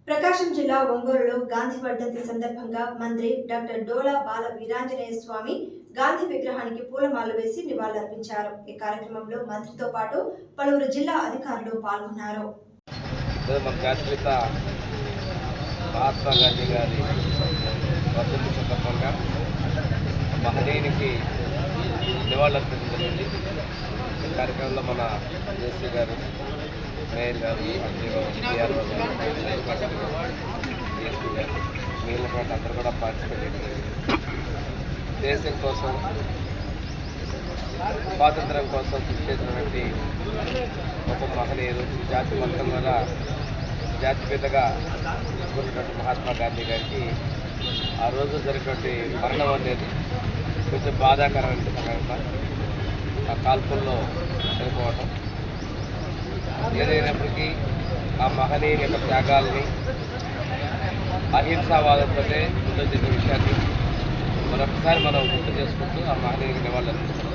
ప్రకాశం జిల్లా ఒంగోలులో గాంధీ వర్ధంతి సందర్భంగా మంత్రి డాక్టర్ డోలా బాల వీరాంజనేయ స్వామి గాంధీ విగ్రహానికి పూలమాలలు వేసి నివాళులర్పించారు. ఈ కార్యక్రమంలో మంత్రితో పాటు పలువురు జిల్లా అధికారులు పాల్గొన్నారు. మహాత్మా గాంధీ గారి వర్ధంతి సందర్భంగా మహనీయునికి నివాళులర్పించడం జరిగింది. ఈ కార్యక్రమంలో మన జేసీ గారు, మేయర్ గారు, డిఆర్ఓ గారు, డిఎస్పీ గారు, మిగిలిన పాటు అందరూ కూడా పార్టిసిపేట్ చేశారు. దేశం కోసం, స్వాతంత్రం కోసం కృషి చేసినటువంటి ఒక మహనీయులు, జాతి మొత్తం కూడా జాతిపితగా ఉన్నటువంటి మహాత్మా గాంధీ గారికి ఆ రోజు జరిగినటువంటి మరణం అనేది కొంచెం బాధాకరమైన సంఘటన. ఆ కాల్పుల్లో చనిపోవటం ఏదైనప్పటికీ ఆ మహనీయుని యొక్క త్యాగాల్ని, అహింసావాదంతోనే ముందు జరిగిన విషయాన్ని మరొకసారి మనం గుర్తు చేసుకుంటూ ఆ మహనీయునికి నివాళులర్పిస్తున్నాం.